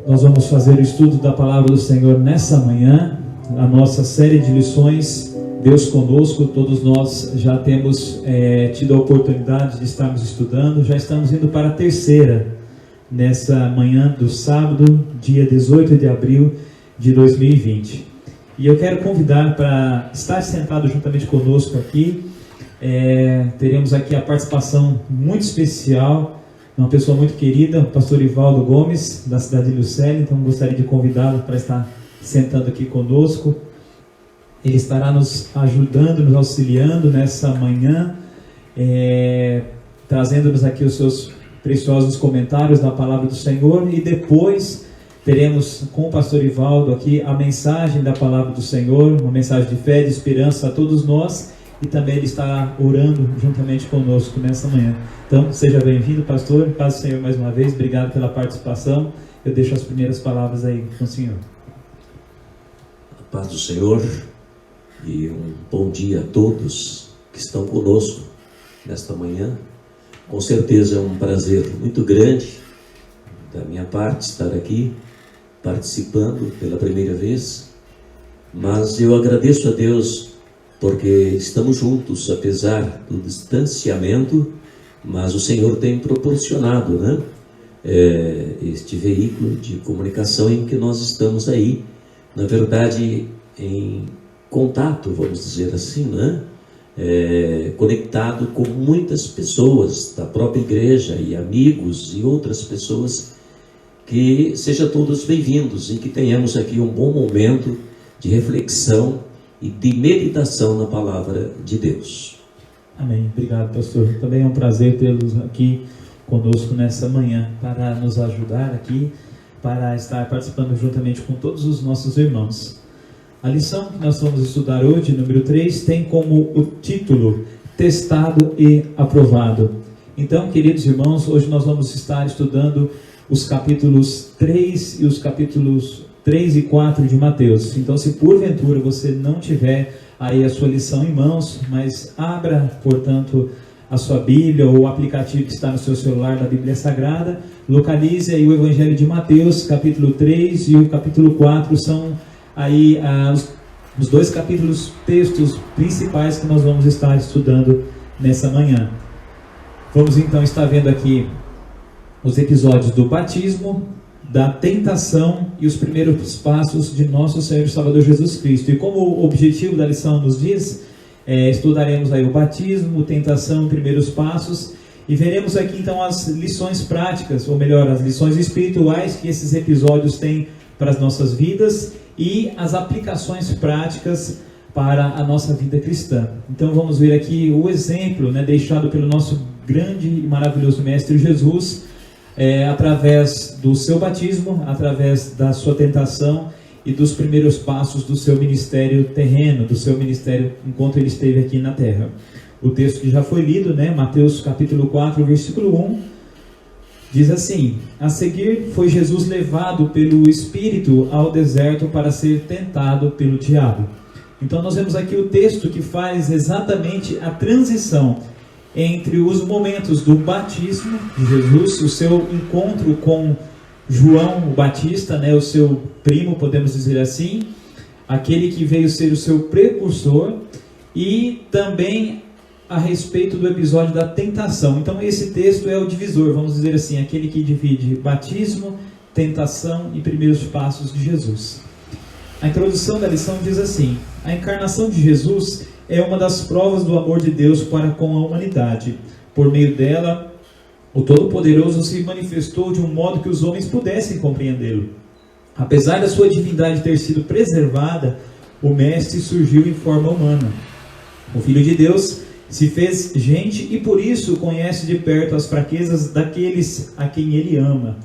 Nós vamos fazer o estudo da Palavra do Senhor nessa manhã, a nossa série de lições, Deus conosco. Todos nós já temos tido a oportunidade de estarmos estudando, já estamos indo para a terceira, nessa manhã do sábado, dia 18 de abril de 2020. E eu quero convidar para estar sentado juntamente conosco aqui. Teremos aqui a participação muito especial, uma pessoa muito querida, o pastor Ivaldo Gomes, da cidade de Lucélia. Então gostaria de convidá-lo para estar sentando aqui conosco. Ele estará nos ajudando, nos auxiliando nessa manhã, trazendo-nos aqui os seus preciosos comentários da Palavra do Senhor, e depois teremos com o pastor Ivaldo aqui a mensagem da Palavra do Senhor, uma mensagem de fé, de esperança a todos nós. E também ele estará orando juntamente conosco nessa manhã. Então, seja bem-vindo, pastor. Paz do Senhor mais uma vez. Obrigado pela participação. Eu deixo as primeiras palavras aí com o Senhor. A paz do Senhor e um bom dia a todos que estão conosco nesta manhã. Com certeza é um prazer muito grande da minha parte estar aqui participando pela primeira vez. Mas eu agradeço a Deus porque estamos juntos, apesar do distanciamento, mas o Senhor tem proporcionado, este veículo de comunicação em que nós estamos aí, na verdade, em contato, vamos dizer assim, conectado com muitas pessoas da própria igreja e amigos e outras pessoas. Que sejam todos bem-vindos e que tenhamos aqui um bom momento de reflexão e de meditação na Palavra de Deus. Amém. Obrigado, pastor. Também é um prazer tê-los aqui conosco nessa manhã, para nos ajudar aqui, para estar participando juntamente com todos os nossos irmãos. A lição que nós vamos estudar hoje, número 3, tem como o título Testado e Aprovado. Então, queridos irmãos, hoje nós vamos estar estudando os capítulos 3 e os capítulos 3 e 4 de Mateus. Então, se porventura você não tiver aí a sua lição em mãos, mas abra, portanto, a sua Bíblia ou o aplicativo que está no seu celular da Bíblia Sagrada, localize aí o Evangelho de Mateus, capítulo 3 e o capítulo 4, são aí os dois capítulos, textos principais que nós vamos estar estudando nessa manhã. Vamos então estar vendo aqui os episódios do batismo, da tentação e os primeiros passos de nosso Senhor e Salvador Jesus Cristo. E como o objetivo da lição nos diz, estudaremos aí o batismo, tentação, primeiros passos, e veremos aqui então as lições práticas, ou melhor, as lições espirituais que esses episódios têm para as nossas vidas e as aplicações práticas para a nossa vida cristã. Então vamos ver aqui o exemplo, deixado pelo nosso grande e maravilhoso Mestre Jesus, através do seu batismo, através da sua tentação e dos primeiros passos do seu ministério terreno, do seu ministério enquanto ele esteve aqui na terra. O texto que já foi lido, Mateus capítulo 4, versículo 1, diz assim: a seguir foi Jesus levado pelo Espírito ao deserto para ser tentado pelo diabo. Então nós vemos aqui o texto que faz exatamente a transição entre os momentos do batismo de Jesus, o seu encontro com João o Batista, o seu primo, podemos dizer assim, aquele que veio ser o seu precursor, e também a respeito do episódio da tentação. Então esse texto é o divisor, vamos dizer assim, aquele que divide batismo, tentação e primeiros passos de Jesus. A introdução da lição diz assim: a encarnação de Jesus é uma das provas do amor de Deus para com a humanidade. Por meio dela, o Todo-Poderoso se manifestou de um modo que os homens pudessem compreendê-lo. Apesar da sua divindade ter sido preservada, o Mestre surgiu em forma humana. O Filho de Deus se fez gente e por isso conhece de perto as fraquezas daqueles a quem Ele ama.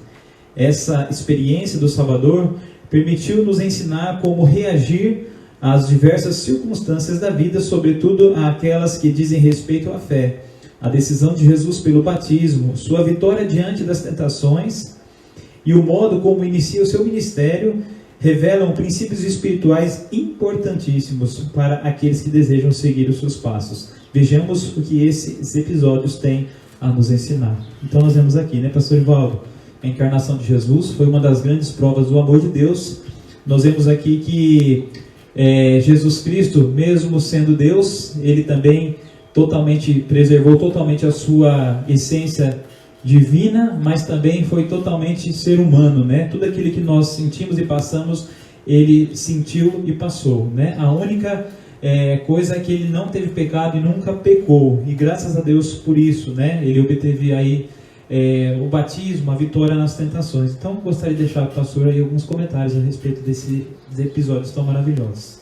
Essa experiência do Salvador permitiu-nos ensinar como reagir às diversas circunstâncias da vida, sobretudo àquelas que dizem respeito à fé. A decisão de Jesus pelo batismo, sua vitória diante das tentações e o modo como inicia o seu ministério revelam princípios espirituais importantíssimos para aqueles que desejam seguir os seus passos. Vejamos o que esses episódios têm a nos ensinar. Então nós vemos aqui, pastor Ivaldo, a encarnação de Jesus, foi uma das grandes provas do amor de Deus. Nós vemos aqui que Jesus Cristo, mesmo sendo Deus, ele também preservou totalmente a sua essência divina, mas também foi totalmente ser humano, né? Tudo aquilo que nós sentimos e passamos, ele sentiu e passou, né? A única coisa é que ele não teve pecado e nunca pecou, e graças a Deus por isso, né? Ele obteve aí o batismo, a vitória nas tentações. Então gostaria de deixar para o pastor aí alguns comentários a respeito desses episódios tão maravilhosos.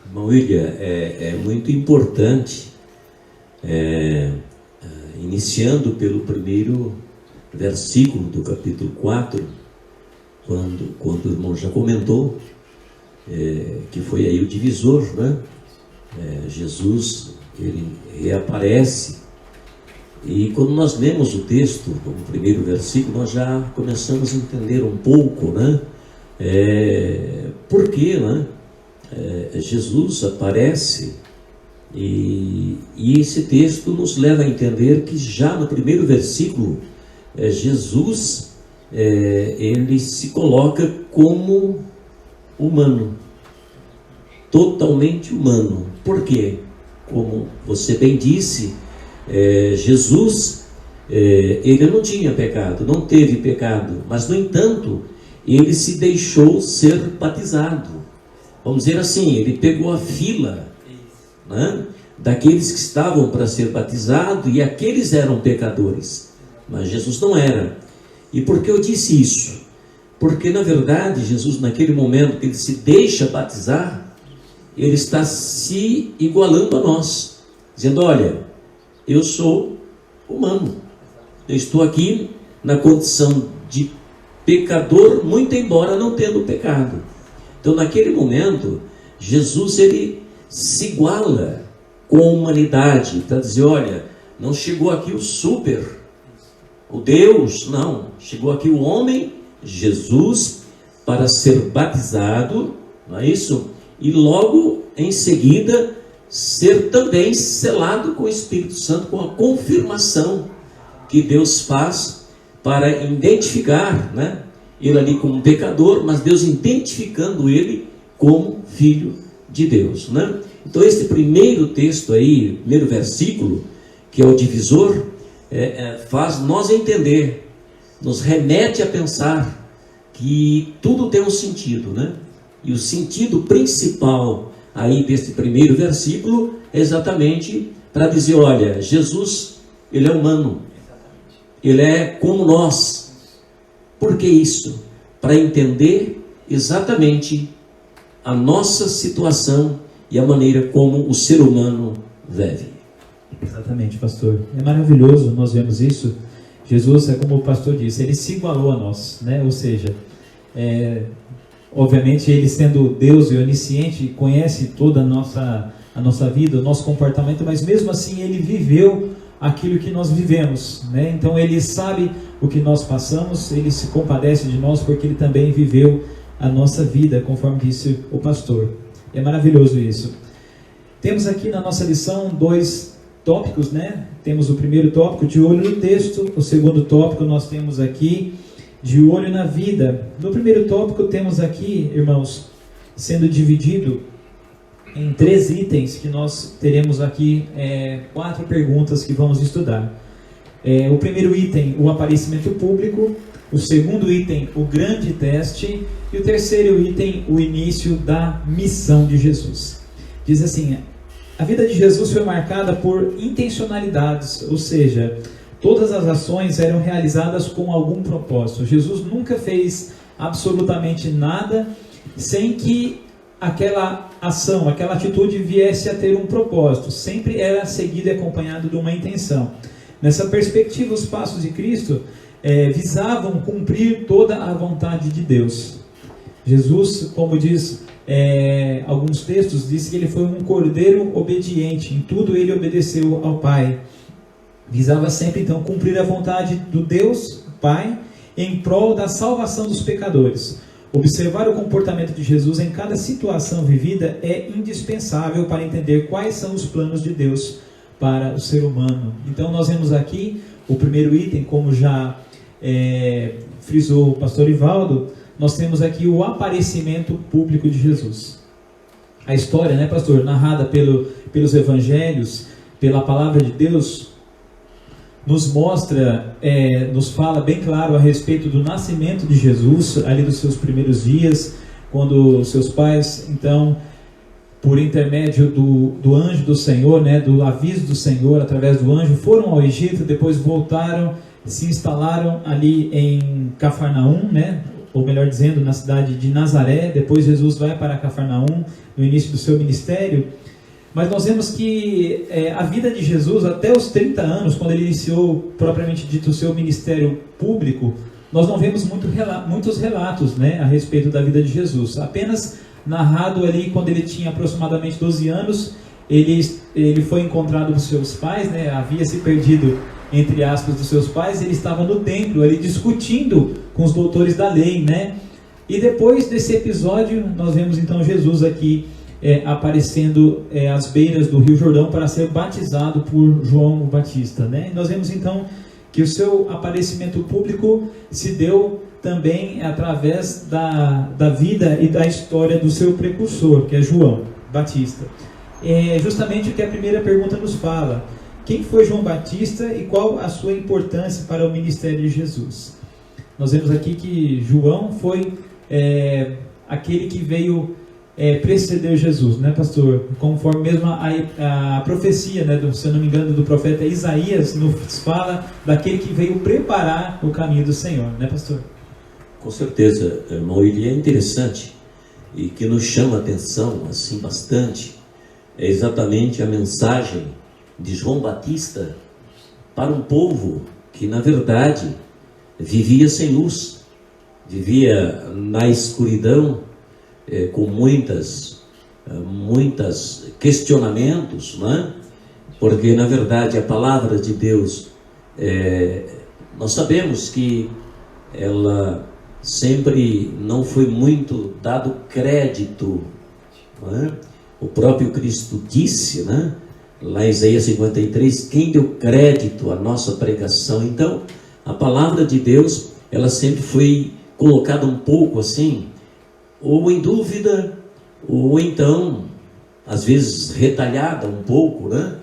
Irmão William, é muito importante, iniciando pelo primeiro versículo do capítulo 4, quando o irmão já comentou, que foi aí o divisor, né? Jesus, ele reaparece, e quando nós lemos o texto, no primeiro versículo, nós já começamos a entender um pouco, né? Por que, né? Jesus aparece, e esse texto nos leva a entender que já no primeiro versículo, Jesus, ele se coloca como humano, totalmente humano. Por quê? Como você bem disse, Jesus, ele não tinha pecado, não teve pecado, mas no entanto, ele se deixou ser batizado. Vamos dizer assim, ele pegou a fila, né, daqueles que estavam para ser batizados, e aqueles eram pecadores, mas Jesus não era. E por que eu disse isso? Porque na verdade Jesus, naquele momento que ele se deixa batizar, ele está se igualando a nós, dizendo: olha, eu sou humano, eu estou aqui na condição de pecador, muito embora não tendo pecado. Então naquele momento Jesus, ele se iguala com a humanidade, para dizer: olha, não chegou aqui o super, o Deus, não, chegou aqui o homem, Jesus, para ser batizado, não é isso? E logo em seguida ser também selado com o Espírito Santo, com a confirmação que Deus faz para identificar, né, ele ali como pecador, mas Deus identificando ele como filho de Deus, né? Então este primeiro texto aí, primeiro versículo, que é o divisor, faz nós entender, nos remete a pensar que tudo tem um sentido, né? E o sentido principal aí deste primeiro versículo é exatamente para dizer: olha, Jesus, ele é humano, ele é como nós. Por que isso? Para entender exatamente a nossa situação e a maneira como o ser humano vive. Exatamente, pastor. É maravilhoso nós vemos isso. Jesus, como o pastor disse, ele se igualou a nós, né? Ou seja, obviamente ele, sendo Deus e onisciente, conhece toda a nossa vida, o nosso comportamento, mas mesmo assim ele viveu aquilo que nós vivemos, né? Então ele sabe o que nós passamos, ele se compadece de nós porque ele também viveu a nossa vida, conforme disse o pastor. É maravilhoso isso. Temos aqui na nossa lição 2 tópicos, né? Temos o primeiro tópico, de olho no texto. O segundo tópico nós temos aqui, de olho na vida. No primeiro tópico temos aqui, irmãos, sendo dividido em 3 itens, que nós teremos aqui 4 perguntas que vamos estudar. O primeiro item, o aparecimento público. O segundo item, o grande teste. E o terceiro item, o início da missão de Jesus. Diz assim: a vida de Jesus foi marcada por intencionalidades, ou seja, todas as ações eram realizadas com algum propósito. Jesus nunca fez absolutamente nada sem que aquela ação, aquela atitude viesse a ter um propósito. Sempre era seguido e acompanhado de uma intenção. Nessa perspectiva, os passos de Cristo visavam cumprir toda a vontade de Deus. Jesus, como diz alguns textos, diz que ele foi um cordeiro obediente, em tudo ele obedeceu ao Pai. Visava sempre então cumprir a vontade do Deus Pai em prol da salvação dos pecadores. Observar o comportamento de Jesus em cada situação vivida é indispensável para entender quais são os planos de Deus para o ser humano. Então nós vemos aqui o primeiro item, como já frisou o pastor Ivaldo, nós temos aqui o aparecimento público de Jesus. A história, né, pastor, narrada pelos evangelhos, pela palavra de Deus, nos mostra, nos fala bem claro a respeito do nascimento de Jesus, ali dos seus primeiros dias, quando seus pais, então, por intermédio do anjo do Senhor, né, do aviso do Senhor, através do anjo, foram ao Egito, depois voltaram, se instalaram ali em Cafarnaum, né, ou melhor dizendo, na cidade de Nazaré. Depois Jesus vai para Cafarnaum, no início do seu ministério. Mas nós vemos que a vida de Jesus, até os 30 anos, quando ele iniciou, propriamente dito, o seu ministério público, nós não vemos muitos relatos, né, a respeito da vida de Jesus. Apenas narrado ali, quando ele tinha aproximadamente 12 anos, ele foi encontrado por seus pais, né, havia se perdido, entre aspas, dos seus pais. Ele estava no templo, ali discutindo com os doutores da lei, né? E depois desse episódio, nós vemos então Jesus aqui aparecendo às beiras do Rio Jordão para ser batizado por João Batista, né? Nós vemos então que o seu aparecimento público se deu também através da vida e da história do seu precursor, que é João Batista. É justamente o que a primeira pergunta nos fala: quem foi João Batista e qual a sua importância para o ministério de Jesus? Nós vemos aqui que João foi aquele que veio preceder Jesus, né, pastor? Conforme mesmo a profecia, né, se eu não me engano, do profeta Isaías, nos fala daquele que veio preparar o caminho do Senhor, né, pastor? Com certeza, irmão. Ele é interessante e que nos chama a atenção assim bastante, é exatamente a mensagem de João Batista para um povo que na verdade vivia sem luz, vivia na escuridão, com muitos questionamentos, né? Porque na verdade a palavra de Deus, nós sabemos que ela sempre não foi muito dado crédito, né? O próprio Cristo disse, né, lá em Isaías 53, quem deu crédito à nossa pregação? Então, a palavra de Deus, ela sempre foi colocada um pouco assim, ou em dúvida, ou então, às vezes, retalhada um pouco, né?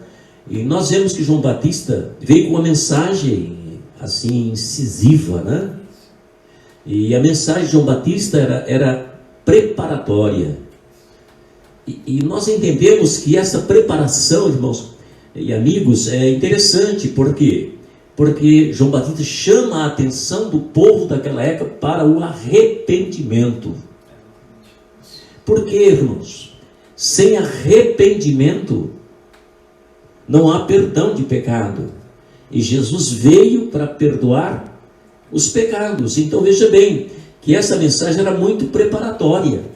E nós vemos que João Batista veio com uma mensagem, assim, incisiva, né? E a mensagem de João Batista era preparatória. E nós entendemos que essa preparação, irmãos e amigos, é interessante. Por quê? Porque João Batista chama a atenção do povo daquela época para o arrependimento. Por quê, irmãos? Sem arrependimento não há perdão de pecado. E Jesus veio para perdoar os pecados. Então veja bem que essa mensagem era muito preparatória.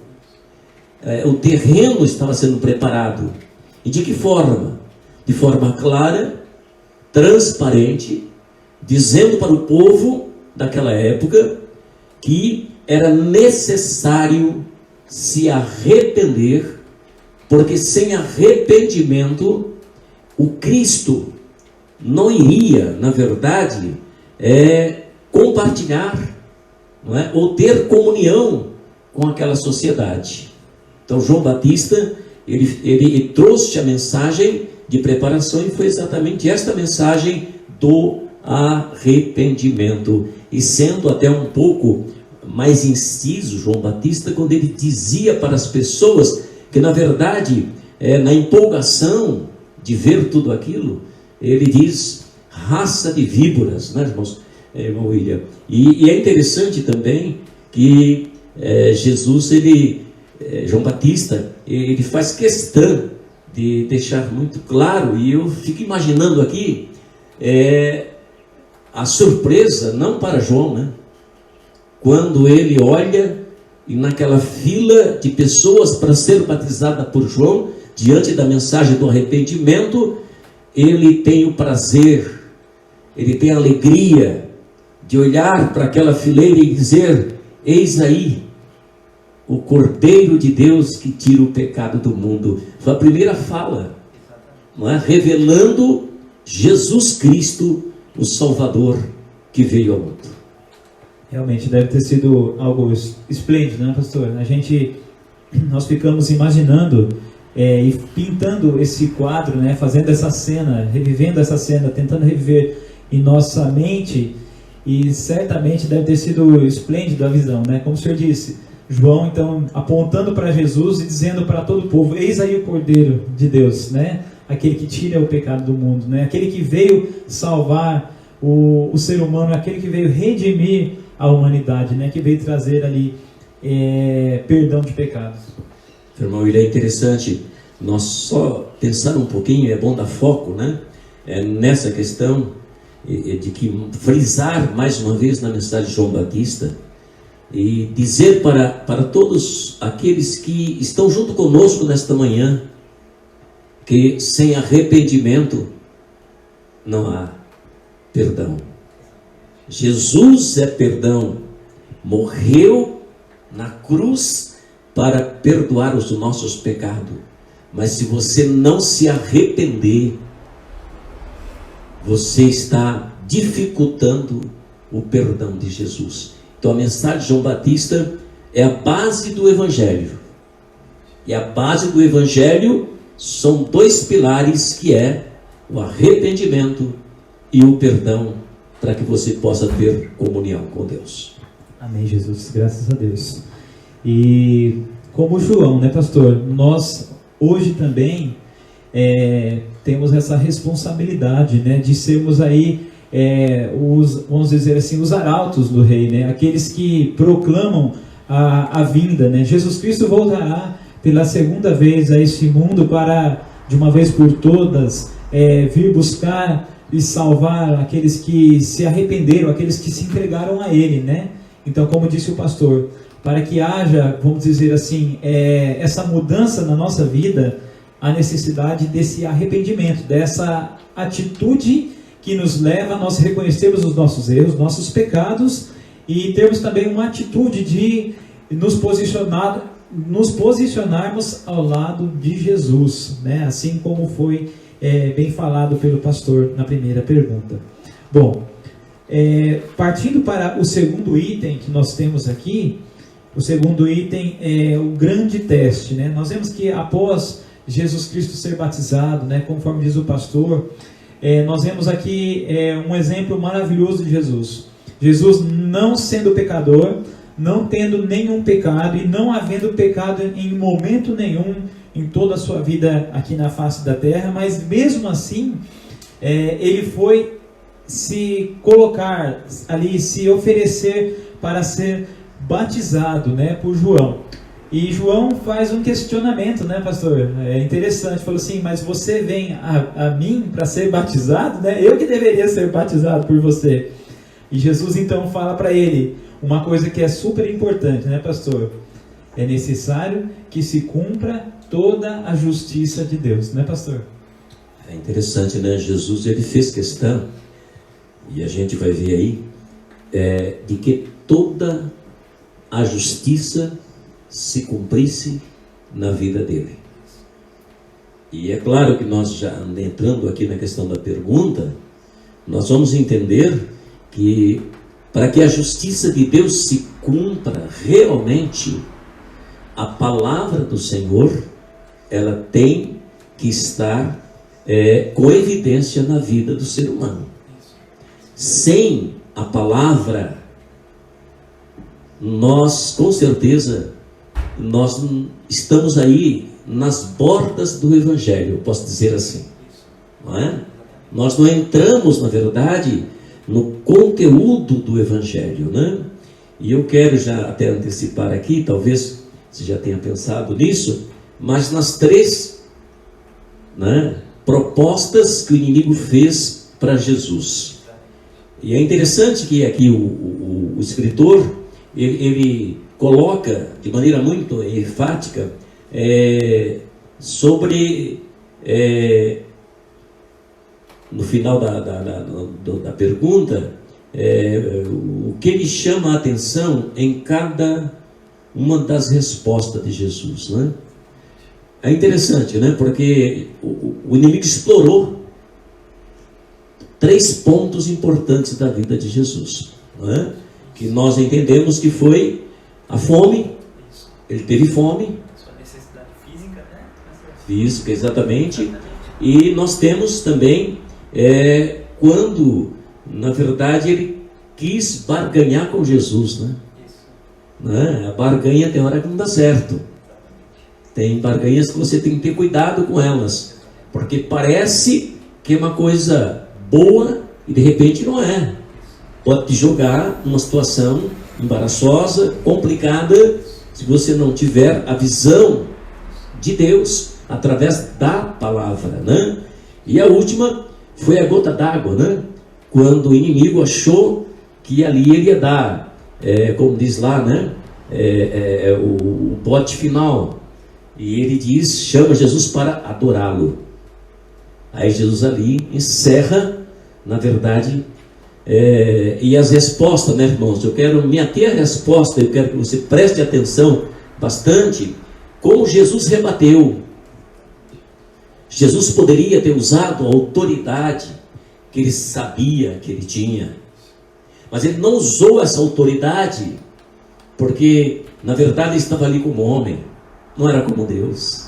O terreno estava sendo preparado. E de que forma? De forma clara, transparente, dizendo para o povo daquela época que era necessário se arrepender, porque sem arrependimento o Cristo não iria, na verdade, compartilhar, não é? Ou ter comunhão com aquela sociedade. Então João Batista, ele trouxe a mensagem de preparação, e foi exatamente esta mensagem do arrependimento. E sendo até um pouco mais inciso, João Batista, quando ele dizia para as pessoas que na verdade, na empolgação de ver tudo aquilo, ele diz: raça de víboras, né, irmãos? Irmão William. E é interessante também que Jesus, João Batista, ele faz questão de deixar muito claro, e eu fico imaginando aqui a surpresa, não para João, né? Quando ele olha e naquela fila de pessoas para ser batizada por João, diante da mensagem do arrependimento, ele tem o prazer, ele tem a alegria de olhar para aquela fileira e dizer: eis aí o Cordeiro de Deus que tira o pecado do mundo. Foi a primeira fala, não é? Revelando Jesus Cristo, o Salvador que veio ao mundo. Realmente deve ter sido algo esplêndido, né, pastor? Nós ficamos imaginando e pintando esse quadro, né, fazendo essa cena, revivendo essa cena, tentando reviver em nossa mente, e certamente deve ter sido esplêndido a visão, né? Como o senhor disse, João então apontando para Jesus e dizendo para todo o povo: eis aí o Cordeiro de Deus, né? Aquele que tira o pecado do mundo, né? Aquele que veio salvar o ser humano, aquele que veio redimir a humanidade, né? Que veio trazer ali perdão de pecados. Irmão, ele é interessante nós só pensar um pouquinho, é bom dar foco, né? Nessa questão de que frisar mais uma vez na mensagem de João Batista e dizer para todos aqueles que estão junto conosco nesta manhã que sem arrependimento não há perdão. Jesus é perdão, morreu na cruz para perdoar os nossos pecados, mas se você não se arrepender, você está dificultando o perdão de Jesus. Então a mensagem de João Batista é a base do Evangelho, e a base do Evangelho são dois pilares, que é o arrependimento e o perdão, para que você possa ter comunhão com Deus. Amém, Jesus, graças a Deus. E como João, né, pastor, nós hoje também temos essa responsabilidade, né, de sermos aí vamos dizer assim, os arautos do rei, né, aqueles que proclamam a vinda, né? Jesus Cristo voltará pela segunda vez a este mundo para, de uma vez por todas, vir buscar e salvar aqueles que se arrependeram, aqueles que se entregaram a Ele, né? Então, como disse o pastor, para que haja, vamos dizer assim, essa mudança na nossa vida, a necessidade desse arrependimento, dessa atitude que nos leva a nós reconhecermos os nossos erros, nossos pecados, e termos também uma atitude de nos posicionarmos ao lado de Jesus, né? Assim como foi bem falado pelo pastor na primeira pergunta. Bom, partindo para o segundo item que nós temos aqui, o segundo item é o grande teste, né? Nós vemos que após Jesus Cristo ser batizado, né, conforme diz o pastor, nós vemos aqui um exemplo maravilhoso de Jesus. Jesus não sendo pecador, não tendo nenhum pecado e não havendo pecado em momento nenhum em toda a sua vida aqui na face da terra, mas mesmo assim ele foi se colocar ali, se oferecer para ser batizado, né, por João. E João faz um questionamento, né, pastor? É interessante, falou assim: mas você vem a mim para ser batizado, né? Eu que deveria ser batizado por você. E Jesus então fala para ele uma coisa que é super importante, né, pastor? É necessário que se cumpra toda a justiça de Deus, né, pastor? É interessante, né? Jesus, ele fez questão, e a gente vai ver aí, de que toda a justiça se cumprisse na vida dele. E é claro que nós, já entrando aqui na questão da pergunta, nós vamos entender que para que a justiça de Deus se cumpra realmente, a palavra do Senhor, ela tem que estar com evidência na vida do ser humano. Sem a palavra, nós com certeza nós estamos aí nas bordas do Evangelho, eu posso dizer assim, não é? Nós não entramos, na verdade, no conteúdo do Evangelho, né? E eu quero já até antecipar aqui, talvez você já tenha pensado nisso, mas nas três, né, propostas que o inimigo fez para Jesus. E é interessante que aqui o escritor, ele coloca de maneira muito enfática sobre, no final da pergunta, o que ele chama a atenção em cada uma das respostas de Jesus, né? É interessante, né? Porque o inimigo explorou três pontos importantes da vida de Jesus, não é? que nós entendemos que foi a fome. Ele teve fome. Sua necessidade física, né? Física, exatamente. E nós temos também quando, na verdade, ele quis barganhar com Jesus, né? A barganha tem hora que não dá certo. Tem barganhas que você tem que ter cuidado com elas, porque parece que é uma coisa boa e de repente não é. Pode te jogar numa situação embaraçosa, complicada, se você não tiver a visão de Deus através da palavra, né? E a última foi a gota d'água, né? Quando o inimigo achou que ali ele ia dar, como diz lá, né? O bote final. E ele diz, chama Jesus para adorá-lo. Aí Jesus ali encerra, na verdade, e as respostas, né, irmãos? Eu quero me ater à resposta, eu quero que você preste atenção bastante, como Jesus rebateu. Jesus poderia ter usado a autoridade que ele sabia que ele tinha, mas ele não usou essa autoridade, porque na verdade ele estava ali como homem, não era como Deus,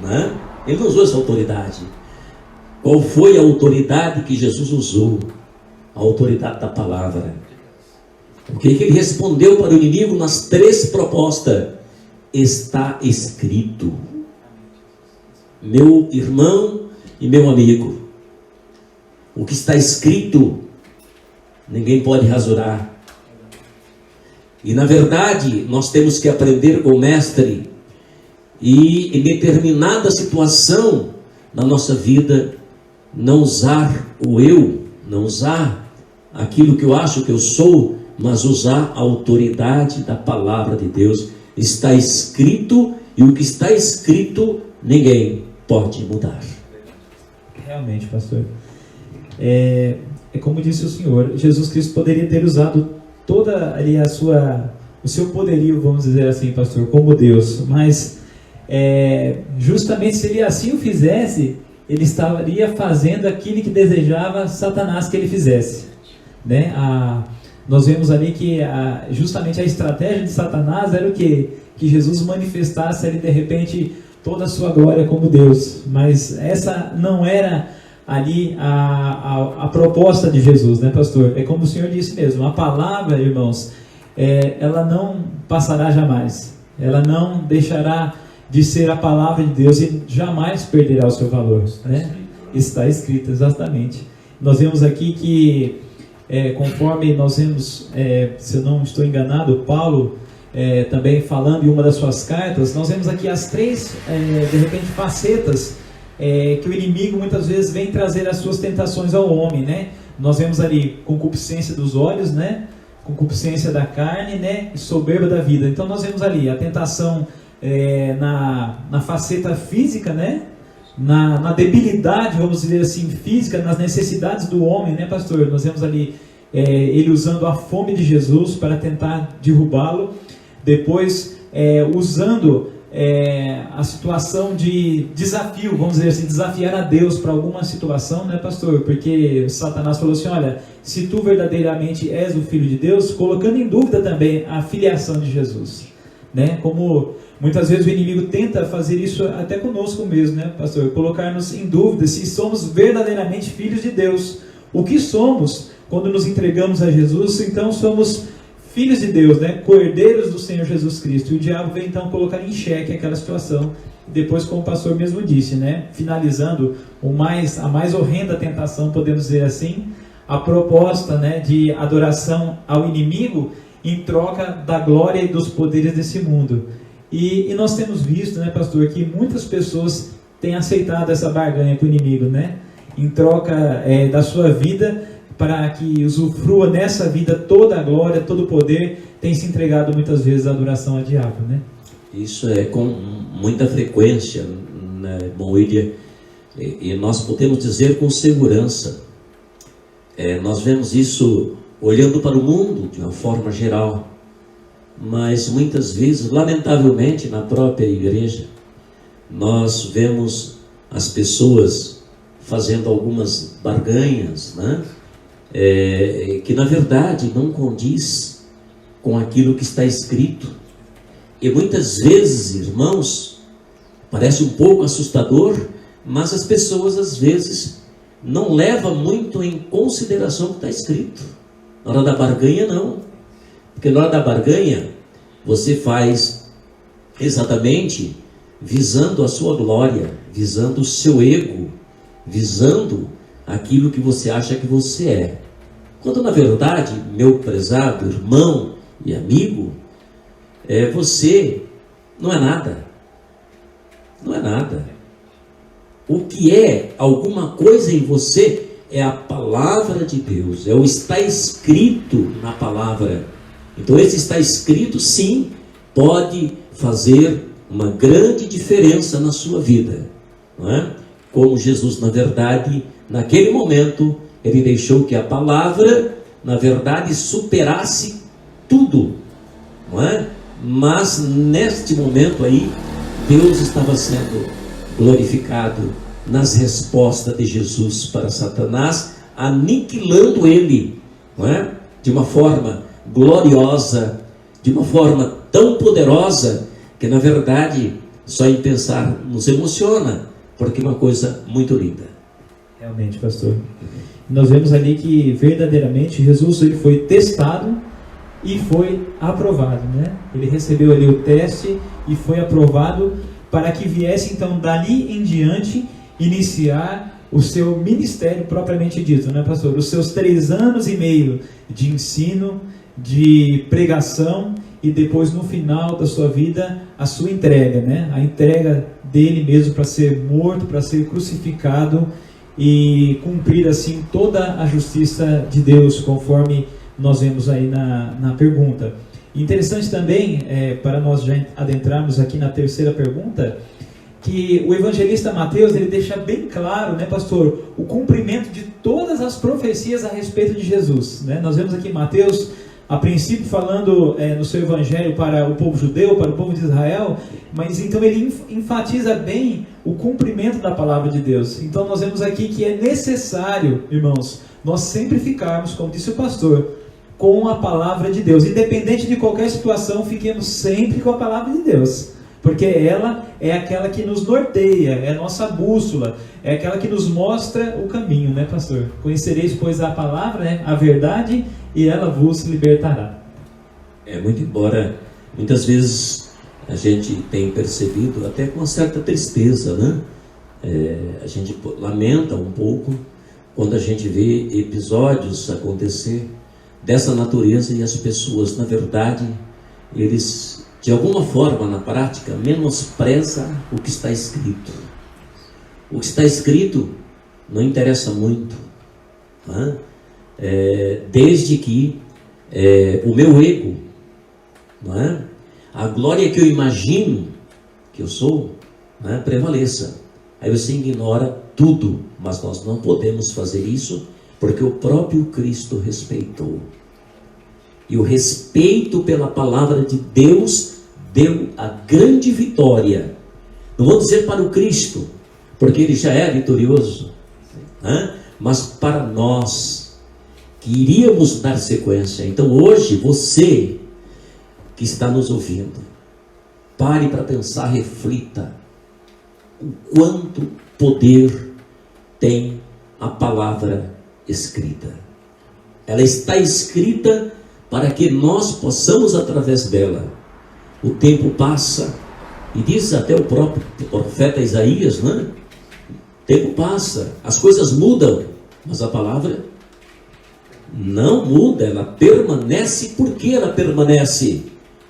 né? Ele não usou essa autoridade. Qual foi a autoridade que Jesus usou? A autoridade da palavra. O que ele respondeu para o inimigo nas 3 propostas? Está escrito. Meu irmão e meu amigo, o que está escrito, ninguém pode rasurar. E na verdade, nós temos que aprender com o mestre, e em determinada situação na nossa vida, não usar o eu, não usar aquilo que eu acho que eu sou, mas usar a autoridade da palavra de Deus. Está escrito, e o que está escrito, ninguém pode mudar. Realmente, pastor. É como disse o senhor, Jesus Cristo poderia ter usado toda ali o seu poderio, vamos dizer assim, pastor, como Deus, mas justamente se ele assim o fizesse, ele estaria fazendo aquilo que desejava Satanás que ele fizesse, né? Nós vemos ali que justamente a estratégia de Satanás era o quê? Que Jesus manifestasse ali de repente toda a sua glória como Deus, mas essa não era ali a proposta de Jesus, né, pastor? É como o senhor disse mesmo, a palavra, irmãos, ela não passará jamais, ela não deixará de ser a palavra de Deus e jamais perderá o seu valor, né? Está escrito, exatamente. Nós vemos aqui que, conforme nós vemos, se eu não estou enganado, Paulo também falando em uma das suas cartas, nós vemos aqui as 3, de repente, facetas que o inimigo muitas vezes vem trazer as suas tentações ao homem, né? Nós vemos ali concupiscência dos olhos, né? Concupiscência da carne, né? E soberba da vida. Então nós vemos ali a tentação na faceta física, né? Na debilidade, vamos dizer assim, física, nas necessidades do homem, né, pastor? Nós vemos ali ele usando a fome de Jesus para tentar derrubá-lo. Depois usando a situação de desafio, vamos dizer assim, desafiar a Deus para alguma situação, né, pastor? Porque Satanás falou assim, olha, se tu verdadeiramente és o Filho de Deus, colocando em dúvida também a filiação de Jesus, né? Como muitas vezes o inimigo tenta fazer isso até conosco mesmo, né, pastor? Colocar-nos em dúvida se somos verdadeiramente filhos de Deus. O que somos quando nos entregamos a Jesus? Então somos filhos de Deus, né? Cordeiros do Senhor Jesus Cristo. E o diabo vem então colocar em xeque aquela situação. Depois, como o pastor mesmo disse, né? Finalizando a mais horrenda tentação, podemos dizer assim, a proposta, né, de adoração ao inimigo em troca da glória e dos poderes desse mundo. E nós temos visto, né, pastor, que muitas pessoas têm aceitado essa barganha com o inimigo, né? Em troca da sua vida, para que usufrua nessa vida toda a glória, todo o poder, tem se entregado muitas vezes à adoração ao diabo, né? Isso é com muita frequência, né, irmão William, e nós podemos dizer com segurança. Nós vemos isso olhando para o mundo de uma forma geral, mas muitas vezes, lamentavelmente, na própria igreja, nós vemos as pessoas fazendo algumas barganhas, né? Que na verdade não condiz com aquilo que está escrito. E muitas vezes, irmãos, parece um pouco assustador, mas as pessoas às vezes não levam muito em consideração o que está escrito. Na hora da barganha não, porque na hora da barganha você faz exatamente visando a sua glória, visando o seu ego, visando aquilo que você acha que você é. Quando na verdade, meu prezado irmão e amigo, você não é nada. Não é nada. O que é alguma coisa em você é a palavra de Deus, é o está escrito na palavra. Então esse está escrito, sim, pode fazer uma grande diferença na sua vida, não é? Como Jesus, na verdade, naquele momento, ele deixou que a palavra, na verdade, superasse tudo, não é? Mas neste momento aí, Deus estava sendo glorificado nas respostas de Jesus para Satanás, aniquilando ele, não é? De uma forma gloriosa, de uma forma tão poderosa, que na verdade, só em pensar nos emociona, porque é uma coisa muito linda. Realmente, pastor. Nós vemos ali que verdadeiramente Jesus ele foi testado e foi aprovado, né? Ele recebeu ali o teste e foi aprovado para que viesse então dali em diante iniciar o seu ministério propriamente dito, né, pastor? Os seus 3 anos e meio de ensino, de pregação e depois no final da sua vida a sua entrega, né? A entrega dele mesmo para ser morto, para ser crucificado e cumprir assim toda a justiça de Deus, conforme nós vemos aí na pergunta. Interessante também, para nós já adentrarmos aqui na terceira pergunta, que o evangelista Mateus ele deixa bem claro, né, pastor, o cumprimento de todas as profecias a respeito de Jesus, né? Nós vemos aqui Mateus, a princípio falando no seu evangelho para o povo judeu, para o povo de Israel, mas então ele enfatiza bem o cumprimento da palavra de Deus. Então nós vemos aqui que é necessário, irmãos, nós sempre ficarmos, como disse o pastor, com a palavra de Deus. Independente de qualquer situação, fiquemos sempre com a palavra de Deus. Porque ela é aquela que nos norteia, é a nossa bússola, é aquela que nos mostra o caminho, né, pastor? Conhecereis, pois, a palavra, né, a verdade, e ela vos libertará. Muito embora muitas vezes a gente tem percebido, até com uma certa tristeza, né? A gente lamenta um pouco quando a gente vê episódios acontecer dessa natureza e as pessoas, na verdade, eles, de alguma forma, na prática, menosprezam o que está escrito. O que está escrito não interessa muito, né? Desde que o meu ego, não é? A glória que eu imagino que eu sou, né, prevaleça. Aí você ignora tudo, mas nós não podemos fazer isso, porque o próprio Cristo respeitou. E o respeito pela palavra de Deus deu a grande vitória. Não vou dizer para o Cristo, porque ele já é vitorioso, né? Mas para nós, que iríamos dar sequência. Então hoje, você que está nos ouvindo, pare para pensar, reflita o quanto poder tem a palavra escrita. Ela está escrita para que nós possamos, através dela, o tempo passa, e diz até o próprio profeta Isaías, né? O tempo passa, as coisas mudam, mas a palavra não muda, ela permanece. Por que ela permanece?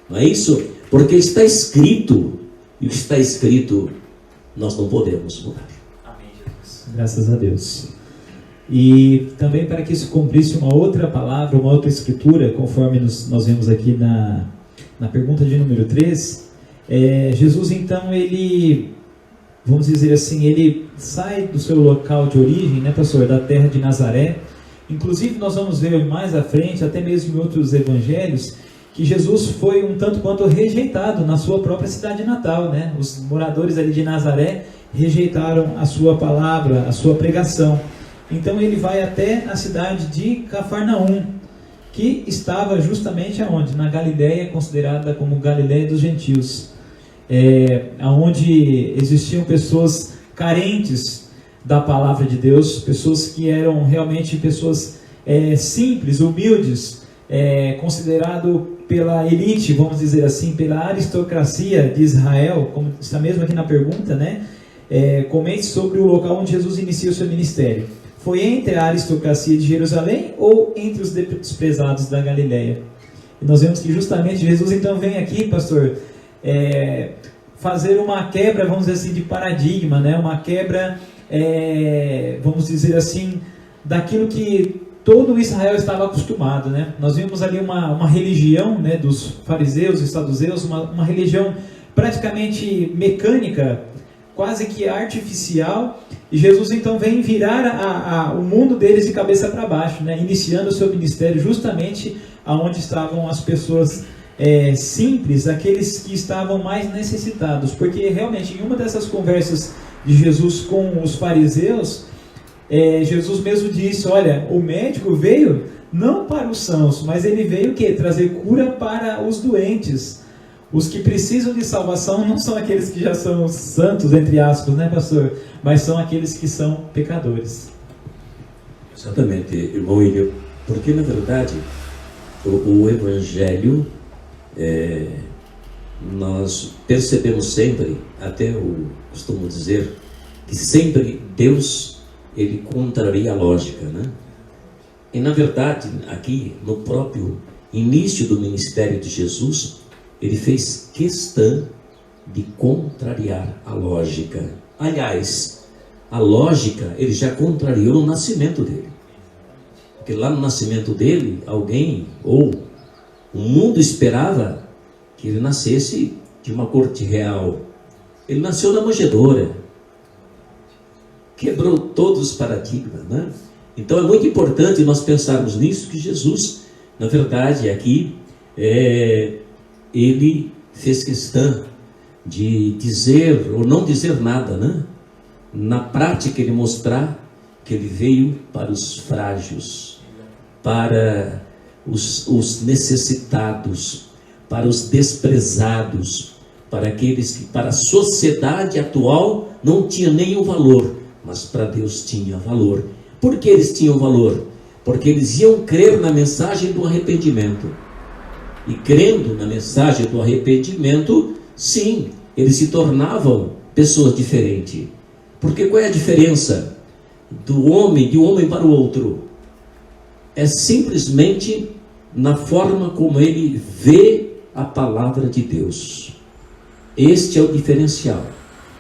Não é isso? Porque está escrito, e o que está escrito nós não podemos mudar. Amém, Jesus. Graças a Deus. E também para que isso cumprisse uma outra palavra, uma outra escritura, conforme nós vemos aqui na pergunta de número 3, Jesus então, ele, vamos dizer assim, ele sai do seu local de origem, né, pastor, da terra de Nazaré. Inclusive nós vamos ver mais à frente, até mesmo em outros evangelhos, que Jesus foi um tanto quanto rejeitado na sua própria cidade natal, né? Os moradores ali de Nazaré rejeitaram a sua palavra, a sua pregação. Então ele vai até a cidade de Cafarnaum. que estava justamente aonde? Na Galileia, considerada como Galileia dos gentios, onde existiam pessoas carentes da palavra de Deus, pessoas que eram realmente pessoas simples, humildes, considerado pela elite, vamos dizer assim, pela aristocracia de Israel, como está mesmo aqui na pergunta, né? Comente sobre o local onde Jesus inicia o seu ministério. Foi entre a aristocracia de Jerusalém ou entre os desprezados da Galileia? E nós vemos que justamente Jesus então vem aqui, pastor, fazer uma quebra, vamos dizer assim, de paradigma, né? Uma quebra, vamos dizer assim, daquilo que todo Israel estava acostumado, né? Nós vimos ali uma religião, né, dos fariseus e saduceus, uma religião praticamente mecânica, quase que artificial, e Jesus então vem virar o mundo deles de cabeça para baixo, né? Iniciando o seu ministério justamente aonde estavam as pessoas simples, aqueles que estavam mais necessitados, porque realmente em uma dessas conversas de Jesus com os fariseus, Jesus mesmo disse, olha, o médico veio não para os sãos, mas ele veio o quê? Trazer cura para os doentes. Os que precisam de salvação não são aqueles que já são santos, entre aspas, né, pastor? Mas são aqueles que são pecadores. Exatamente, irmão William, porque na verdade o Evangelho, nós percebemos sempre, até eu costumo dizer, que sempre Deus, ele contraria a lógica, né? E na verdade, aqui no próprio início do ministério de Jesus, ele fez questão de contrariar a lógica. Aliás, a lógica ele já contrariou no nascimento dele. Porque lá no nascimento dele, alguém, ou o mundo esperava que ele nascesse de uma corte real. Ele nasceu na manjedoura. Quebrou todos os paradigmas, né? Então é muito importante nós pensarmos nisso, que Jesus, na verdade, aqui, ele fez questão de dizer ou não dizer nada, né? Na prática ele mostrar que ele veio para os frágeis, para os necessitados, para os desprezados, para aqueles que para a sociedade atual não tinha nenhum valor, mas para Deus tinha valor. Por que eles tinham valor? Porque eles iam crer na mensagem do arrependimento. E crendo na mensagem do arrependimento, sim, eles se tornavam pessoas diferentes. Porque qual é a diferença de um homem para o outro? É simplesmente na forma como ele vê a palavra de Deus. Este é o diferencial,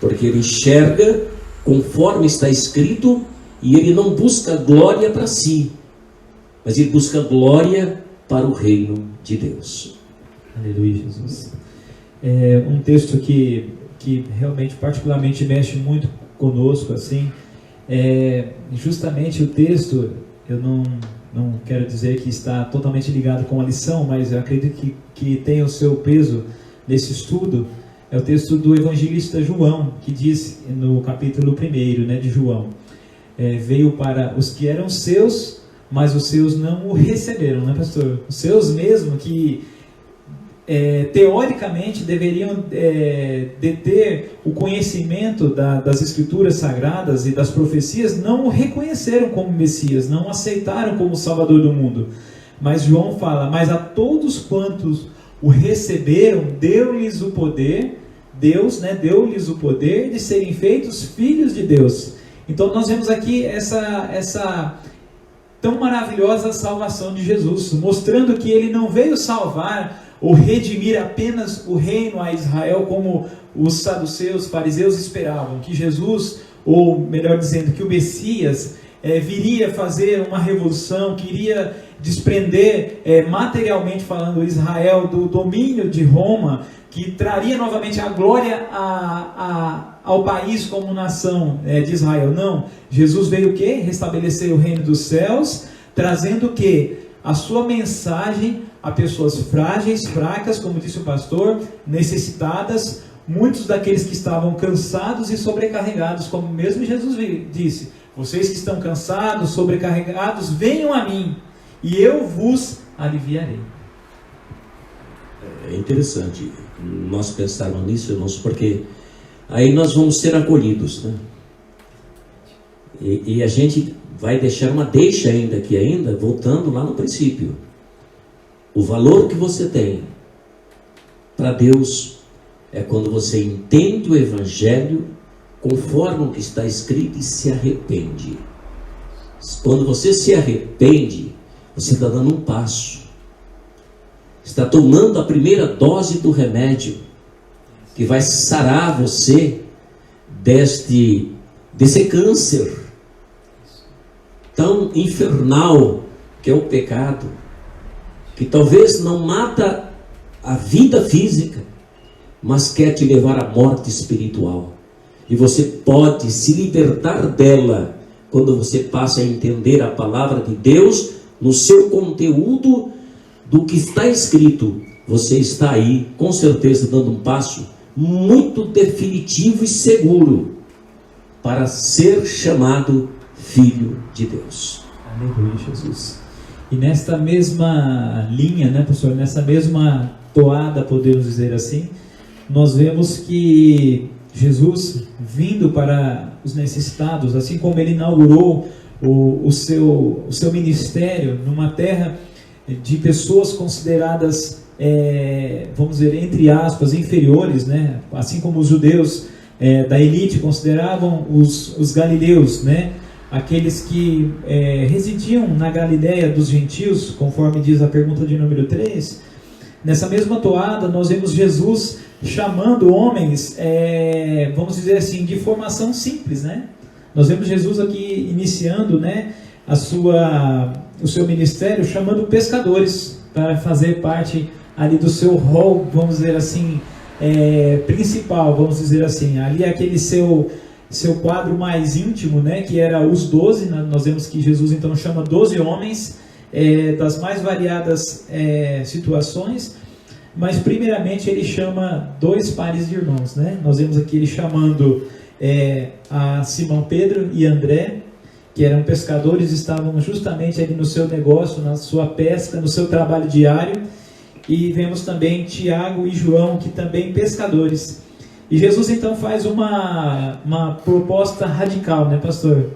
porque ele enxerga conforme está escrito, e ele não busca glória para si, mas ele busca glória para o reino de Deus. Aleluia, Jesus. Um texto que realmente particularmente mexe muito conosco, assim, justamente o texto, eu não quero dizer que está totalmente ligado com a lição, mas eu acredito que tem o seu peso nesse estudo. É o texto do evangelista João, que diz no capítulo 1, né, de João, veio para os que eram seus, mas os seus não o receberam, né, pastor? Os seus mesmo, que teoricamente deveriam deter o conhecimento das escrituras sagradas e das profecias, não o reconheceram como Messias, não o aceitaram como Salvador do mundo. Mas João fala, mas a todos quantos o receberam, deu-lhes o poder, Deus, né, deu-lhes o poder de serem feitos filhos de Deus. Então nós vemos aqui essa tão maravilhosa salvação de Jesus, mostrando que ele não veio salvar ou redimir apenas o reino a Israel, como os saduceus, fariseus esperavam, que Jesus, ou melhor dizendo, que o Messias viria fazer uma revolução, que iria desprender, materialmente falando, Israel do domínio de Roma, que traria novamente a glória ao país como nação de Israel. Não, Jesus veio o quê? Restabelecer o reino dos céus, trazendo o quê? A sua mensagem a pessoas frágeis, fracas, como disse o pastor, necessitadas, muitos daqueles que estavam cansados e sobrecarregados, como mesmo Jesus disse, vocês que estão cansados, sobrecarregados, venham a mim, e eu vos aliviarei. É interessante nós pensarmos nisso, irmãos, porque aí nós vamos ser acolhidos, né? E a gente vai deixar uma deixa ainda, voltando lá no princípio. O valor que você tem para Deus é quando você entende o Evangelho conforme o que está escrito e se arrepende. Quando você se arrepende, você está dando um passo. Está tomando a primeira dose do remédio que vai sarar você desse câncer tão infernal que é o pecado, que talvez não mata a vida física, mas quer te levar à morte espiritual. E você pode se libertar dela quando você passa a entender a palavra de Deus no seu conteúdo do que está escrito. Você está aí, com certeza, dando um passo muito definitivo e seguro para ser chamado filho de Deus. Aleluia, Jesus. E nesta mesma linha, né, pastor, nessa mesma toada, podemos dizer assim, nós vemos que Jesus, vindo para os necessitados, assim como ele inaugurou o seu ministério numa terra de pessoas consideradas, vamos dizer, entre aspas, inferiores, né? Assim como os judeus da elite consideravam os galileus, né? Aqueles que residiam na Galileia dos gentios, conforme diz a pergunta de número 3, nessa mesma toada nós vemos Jesus chamando homens, vamos dizer assim, de formação simples, né? Nós vemos Jesus aqui iniciando, né, o seu ministério, chamando pescadores para fazer parte ali do seu rol, vamos dizer assim, principal, vamos dizer assim. Ali é aquele seu quadro mais íntimo, né, que era os 12, nós vemos que Jesus então chama 12 homens, das mais variadas situações, mas primeiramente ele chama 2 pares de irmãos, né? Nós vemos aqui ele chamando a Simão Pedro e André, que eram pescadores, estavam justamente ali no seu negócio, na sua pesca, no seu trabalho diário, e vemos também Tiago e João, que também pescadores. E Jesus então faz uma proposta radical, né, pastor?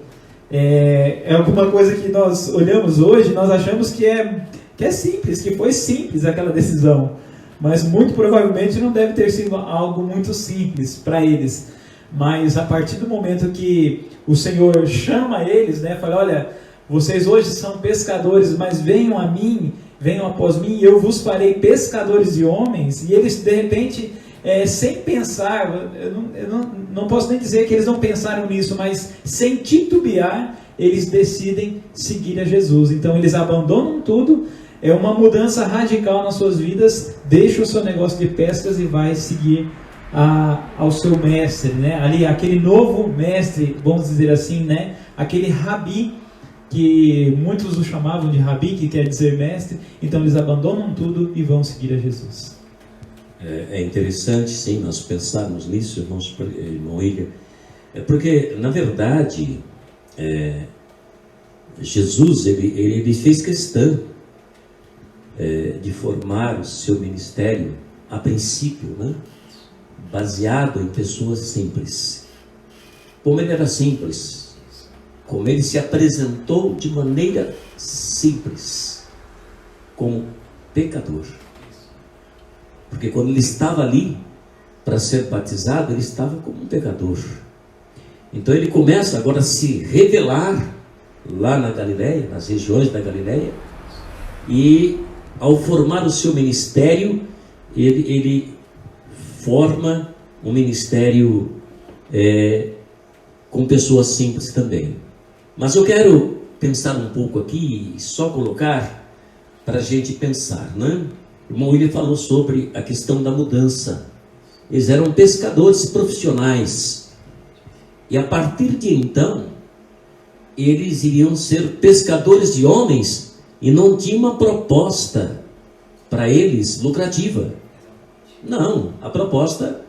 É alguma coisa que nós olhamos hoje, nós achamos que é simples, que foi simples aquela decisão, mas muito provavelmente não deve ter sido algo muito simples para eles. Mas a partir do momento que o Senhor chama eles, né, fala, olha, vocês hoje são pescadores, mas venham a mim, venham após mim, e eu vos farei pescadores de homens. E eles, de repente, sem pensar, eu não posso nem dizer que eles não pensaram nisso, mas sem titubear, eles decidem seguir a Jesus. Então eles abandonam tudo, é uma mudança radical nas suas vidas, deixa o seu negócio de pescas e vai seguir ao seu mestre, né? Ali aquele novo mestre, vamos dizer assim, né? Aquele rabi, que muitos o chamavam de rabi, que quer dizer mestre. Então eles abandonam tudo e vão seguir a Jesus. É interessante, sim, nós pensarmos nisso, irmão William, porque na verdade Jesus ele fez questão de formar o seu ministério a princípio, né? Baseado em pessoas simples. Como ele era simples, como ele se apresentou de maneira simples, como pecador. Porque quando ele estava ali para ser batizado, ele estava como um pecador. Então ele começa agora a se revelar lá na Galileia, nas regiões da Galileia, e ao formar o seu ministério, ele forma um ministério com pessoas simples também. Mas eu quero pensar um pouco aqui e só colocar para a gente pensar, né? O irmão William falou sobre a questão da mudança. Eles eram pescadores profissionais, e a partir de então eles iriam ser pescadores de homens, e não tinha uma proposta para eles lucrativa. Não, a proposta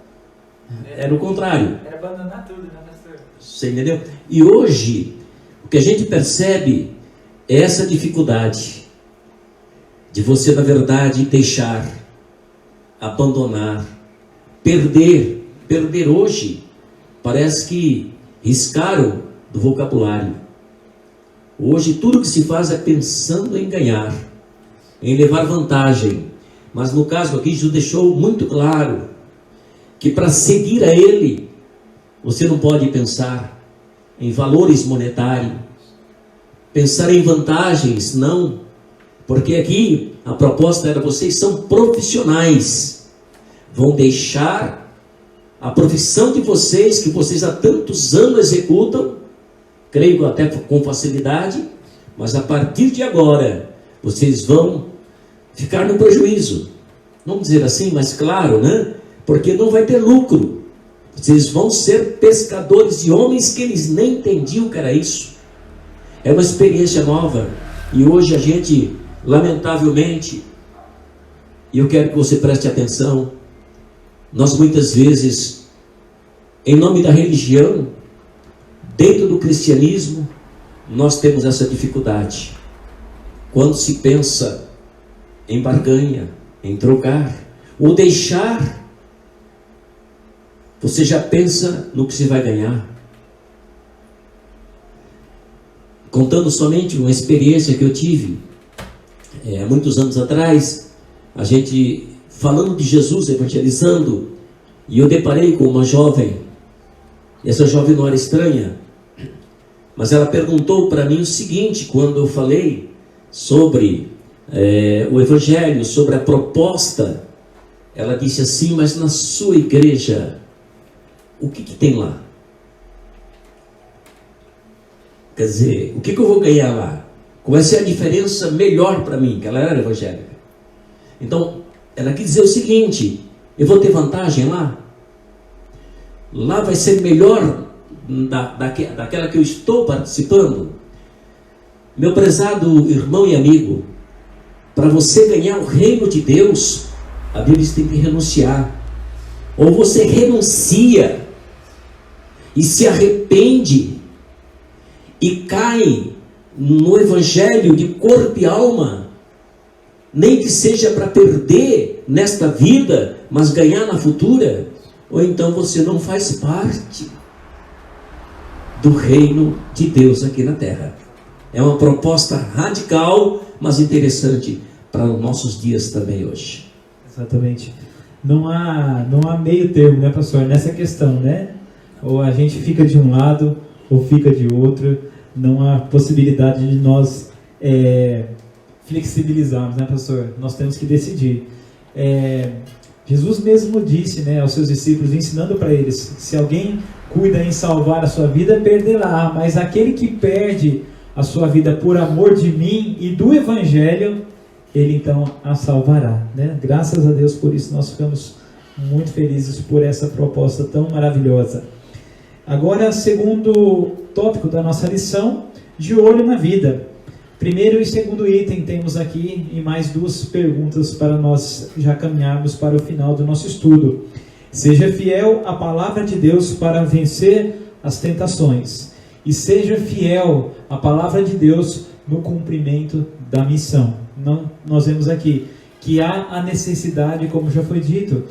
era o contrário. Era abandonar tudo, né, pastor? Você entendeu? E hoje, o que a gente percebe é essa dificuldade de você, na verdade, deixar, abandonar, perder hoje, parece que riscaram do vocabulário. Hoje tudo que se faz é pensando em ganhar, em levar vantagem. Mas no caso aqui, Jesus deixou muito claro que para seguir a Ele, você não pode pensar em valores monetários, pensar em vantagens, não. Porque aqui a proposta era: vocês são profissionais, vão deixar a profissão de vocês, que vocês há tantos anos executam, creio até com facilidade, mas a partir de agora, vocês vão ficar no prejuízo. Vamos dizer assim, mas claro, né? Porque não vai ter lucro. Vocês vão ser pescadores de homens que eles nem entendiam que era isso. É uma experiência nova. E hoje a gente, lamentavelmente, e eu quero que você preste atenção, nós muitas vezes, em nome da religião, dentro do cristianismo, nós temos essa dificuldade. Quando se pensa em barganha, em trocar, ou deixar, você já pensa no que você vai ganhar. Contando somente uma experiência que eu tive, há muitos anos atrás, a gente falando de Jesus, evangelizando, e eu deparei com uma jovem. Essa jovem não era estranha, mas ela perguntou para mim o seguinte, quando eu falei sobre o evangelho, sobre a proposta. Ela disse assim: mas na sua igreja, o que tem lá? Quer dizer, o que eu vou ganhar lá? Qual vai ser a diferença melhor para mim? Que ela era evangélica. Então, ela quis dizer o seguinte: eu vou ter vantagem lá? Lá vai ser melhor daquela que eu estou participando? Meu prezado irmão e amigo, para você ganhar o reino de Deus, a Bíblia tem que renunciar. Ou você renuncia e se arrepende e cai no evangelho de corpo e alma, nem que seja para perder nesta vida, mas ganhar na futura, ou então você não faz parte do reino de Deus aqui na terra. É uma proposta radical, mas interessante para os nossos dias também hoje. Exatamente. Não há meio termo, né, pastor? Nessa questão, né? Ou a gente fica de um lado, ou fica de outro. Não há possibilidade de nós flexibilizarmos, né, pastor? Nós temos que decidir. Jesus mesmo disse, né, aos seus discípulos, ensinando para eles: se alguém cuida em salvar a sua vida, perderá. Mas aquele que perde a sua vida por amor de mim e do Evangelho, ele então a salvará, né? Graças a Deus por isso, nós ficamos muito felizes por essa proposta tão maravilhosa. Agora, segundo tópico da nossa lição, de olho na vida. Primeiro e segundo item temos aqui, e mais duas perguntas para nós já caminharmos para o final do nosso estudo. Seja fiel à palavra de Deus para vencer as tentações, e seja fiel à palavra de Deus no cumprimento da missão. Nós vemos aqui que há a necessidade, como já foi dito,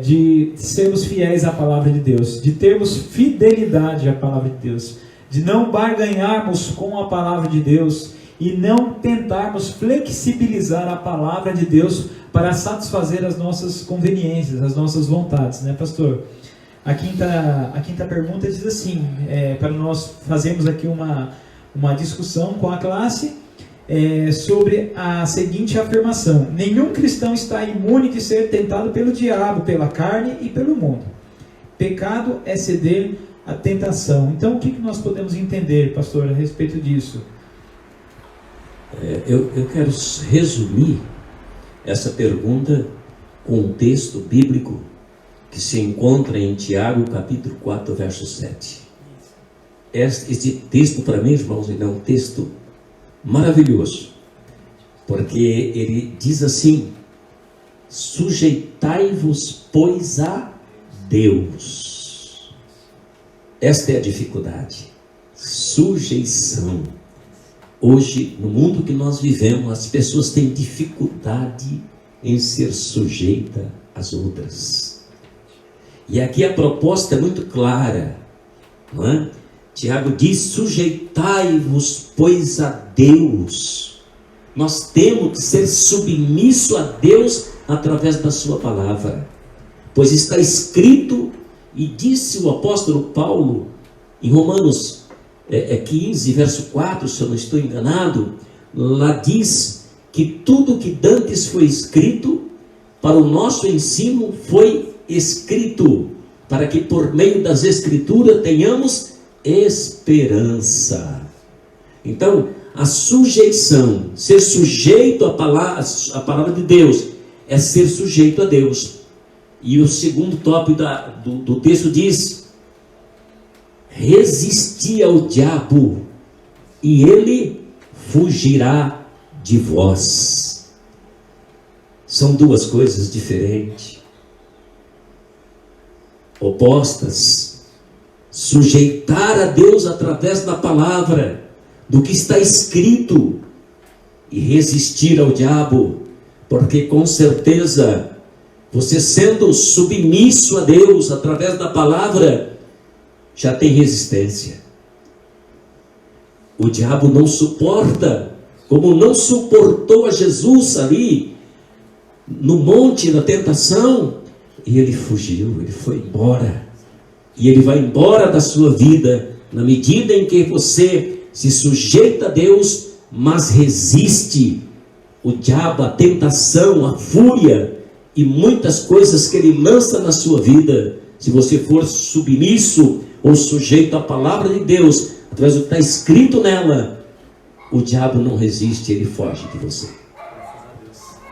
de sermos fiéis à palavra de Deus, de termos fidelidade à palavra de Deus, de não barganharmos com a palavra de Deus e não tentarmos flexibilizar a palavra de Deus para satisfazer as nossas conveniências, as nossas vontades, né, pastor? A quinta pergunta diz assim, para nós fazermos aqui uma discussão com a classe sobre a seguinte afirmação: nenhum cristão está imune de ser tentado pelo diabo, pela carne e pelo mundo. Pecado é ceder à tentação. Então, o que nós podemos entender, pastor, a respeito disso? Eu quero resumir essa pergunta com um texto bíblico que se encontra em Tiago, capítulo 4, verso 7. Esse texto, para mim, irmãos, ele é um texto maravilhoso, porque ele diz assim: sujeitai-vos, pois, a Deus. Esta é a dificuldade. Sujeição. Hoje, no mundo que nós vivemos, as pessoas têm dificuldade em ser sujeita às outras. E aqui a proposta é muito clara, não é? Tiago diz: sujeitai-vos, pois, a Deus. Nós temos que ser submisso a Deus através da sua palavra, pois está escrito, e disse o apóstolo Paulo em Romanos 15, verso 4, se eu não estou enganado, lá diz que tudo que dantes foi escrito para o nosso ensino, foi escrito para que por meio das escrituras tenhamos esperança. Então, a sujeição, ser sujeito à palavra de Deus, é ser sujeito a Deus. E o segundo tópico do texto diz: resistir ao diabo e ele fugirá de vós. São duas coisas diferentes, opostas. Sujeitar a Deus através da palavra, do que está escrito, e resistir ao diabo, porque com certeza você, sendo submisso a Deus através da palavra, já tem resistência. O diabo não suporta, como não suportou a Jesus ali no monte da tentação, e ele fugiu, ele foi embora. E ele vai embora da sua vida na medida em que você se sujeita a Deus, mas resiste o diabo, a tentação, a fúria e muitas coisas que ele lança na sua vida. Se você for submisso ou sujeito à palavra de Deus, através do que está escrito nela, o diabo não resiste, ele foge de você.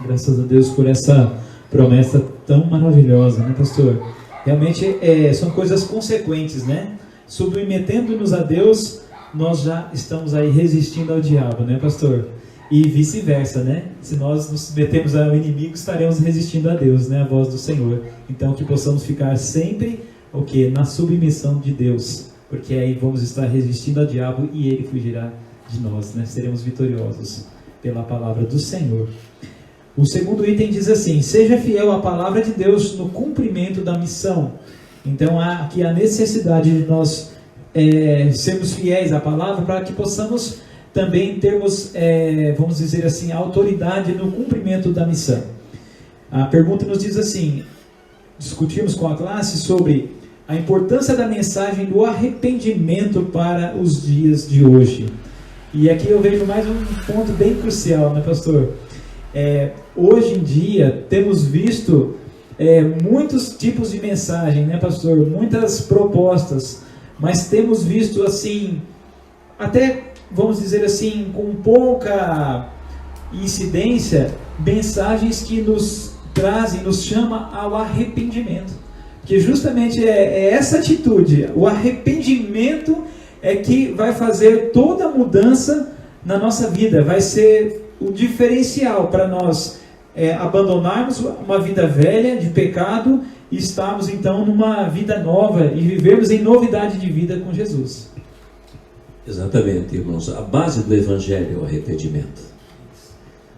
Graças a Deus por essa promessa tão maravilhosa, né, pastor? Realmente são coisas consequentes, né? Submetendo-nos a Deus, nós já estamos aí resistindo ao diabo, né, pastor? E vice-versa, né? Se nós nos submetemos ao inimigo, estaremos resistindo a Deus, né? A voz do Senhor. Então, que possamos ficar sempre, o quê? Na submissão de Deus, porque aí vamos estar resistindo ao diabo e ele fugirá de nós, né? Seremos vitoriosos pela palavra do Senhor. O segundo item diz assim: seja fiel à palavra de Deus no cumprimento da missão. Então, há aqui a necessidade de nós sermos fiéis à palavra, para que possamos também termos, vamos dizer assim, autoridade no cumprimento da missão. A pergunta nos diz assim: discutimos com a classe sobre a importância da mensagem do arrependimento para os dias de hoje. E aqui eu vejo mais um ponto bem crucial, né, pastor? Hoje em dia temos visto muitos tipos de mensagem, né, pastor? Muitas propostas, mas temos visto assim, até vamos dizer assim, com pouca incidência, mensagens que nos trazem, nos chama ao arrependimento. Porque justamente é essa atitude, o arrependimento é que vai fazer toda a mudança na nossa vida, vai ser o diferencial para nós abandonarmos uma vida velha de pecado e estarmos então numa vida nova e vivermos em novidade de vida com Jesus. Exatamente, irmãos. A base do Evangelho é o arrependimento,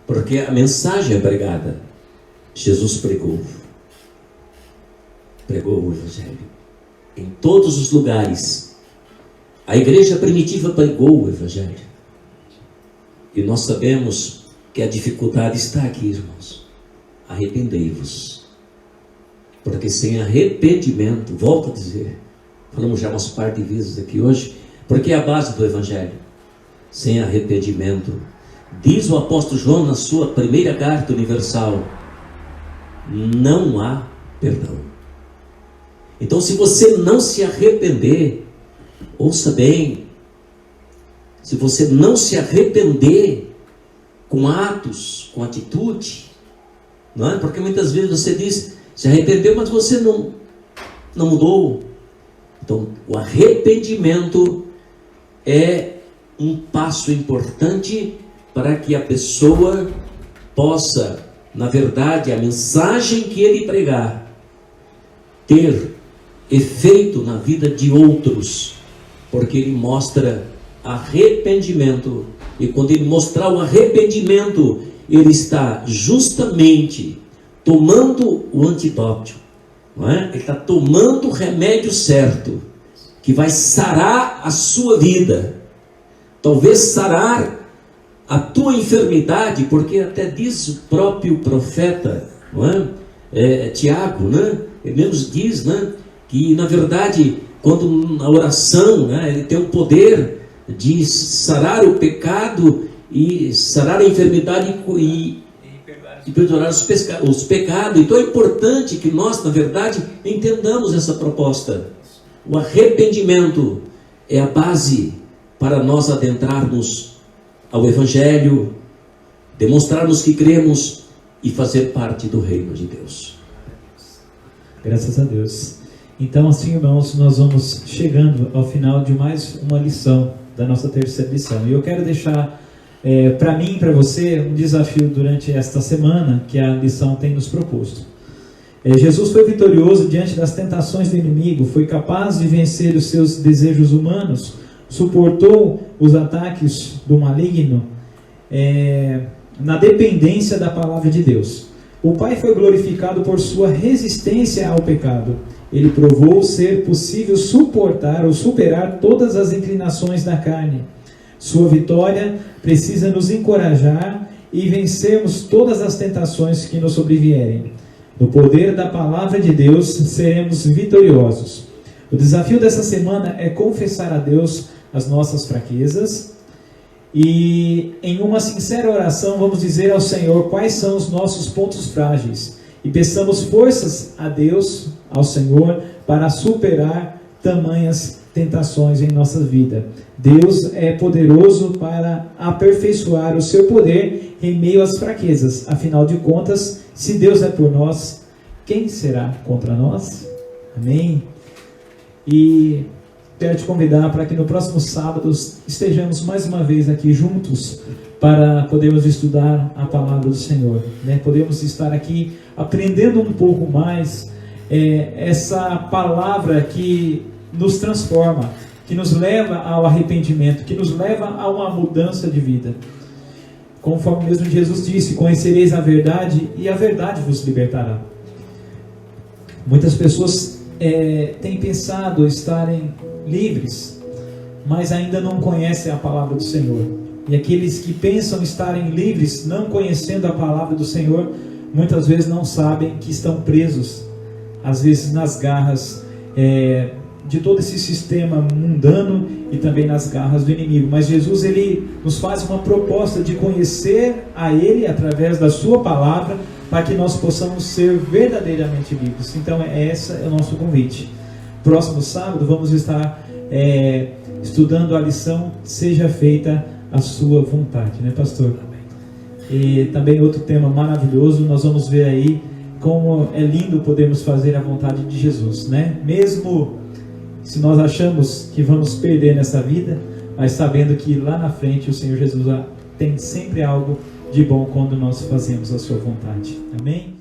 porque a mensagem é pregada. Jesus pregou o Evangelho em todos os lugares. A igreja primitiva pregou o Evangelho. E nós sabemos que a dificuldade está aqui, irmãos. Arrependei-vos. Porque sem arrependimento, volto a dizer, falamos já umas par de vezes aqui hoje, porque é a base do Evangelho. Sem arrependimento, diz o apóstolo João na sua primeira carta universal, não há perdão. Então, se você não se arrepender, ouça bem, se você não se arrepender com atos, com atitude, não é? Porque muitas vezes você diz, se arrependeu, mas você não mudou. Então, o arrependimento é um passo importante para que a pessoa possa, na verdade, a mensagem que ele pregar, ter efeito na vida de outros, porque ele mostra arrependimento E quando ele mostrar o arrependimento, ele está justamente tomando o antídoto, não é? Ele está tomando o remédio certo, que vai sarar a sua vida, talvez sarar a tua enfermidade, porque até diz o próprio profeta, não é? Tiago, né? Ele mesmo diz, né? Que na verdade, quando a oração, né? Ele tem o poder de sarar o pecado e sarar a enfermidade e perdoar os pecados. Então é importante que nós, na verdade, entendamos essa proposta. O arrependimento é a base para nós adentrarmos ao Evangelho, demonstrarmos que cremos e fazer parte do reino de Deus. Graças a Deus. Então, assim, irmãos, nós vamos chegando ao final de mais uma lição, da nossa terceira lição. E eu quero deixar para mim e para você um desafio durante esta semana que a lição tem nos proposto. Jesus foi vitorioso diante das tentações do inimigo, foi capaz de vencer os seus desejos humanos, suportou os ataques do maligno na dependência da palavra de Deus. O Pai foi glorificado por sua resistência ao pecado. Ele provou ser possível suportar ou superar todas as inclinações da carne. Sua vitória precisa nos encorajar e vencermos todas as tentações que nos sobrevierem. No poder da palavra de Deus, seremos vitoriosos. O desafio dessa semana é confessar a Deus as nossas fraquezas e, em uma sincera oração, vamos dizer ao Senhor quais são os nossos pontos frágeis e peçamos forças a Deus, ao Senhor, para superar tamanhas tentações em nossa vida. Deus é poderoso para aperfeiçoar o seu poder em meio às fraquezas. Afinal de contas, se Deus é por nós, quem será contra nós? Amém? E quero te convidar para que no próximo sábado estejamos mais uma vez aqui juntos para podermos estudar a palavra do Senhor, né? Podemos estar aqui aprendendo um pouco mais essa palavra que nos transforma, que nos leva ao arrependimento, que nos leva a uma mudança de vida. Conforme mesmo Jesus disse, conhecereis a verdade e a verdade vos libertará. Muitas pessoas têm pensado estarem livres, mas ainda não conhecem a palavra do Senhor. E aqueles que pensam estarem livres, não conhecendo a palavra do Senhor, muitas vezes não sabem que estão presos, às vezes nas garras de todo esse sistema mundano e também nas garras do inimigo. Mas Jesus, ele nos faz uma proposta de conhecer a Ele através da sua palavra, para que nós possamos ser verdadeiramente livres. Então esse é o nosso convite. Próximo sábado vamos estar estudando a lição Seja Feita a Sua Vontade, né, pastor? E também outro tema maravilhoso, nós vamos ver aí como é lindo podermos fazer a vontade de Jesus, né? Mesmo se nós achamos que vamos perder nessa vida, mas sabendo que lá na frente o Senhor Jesus tem sempre algo de bom quando nós fazemos a sua vontade. Amém?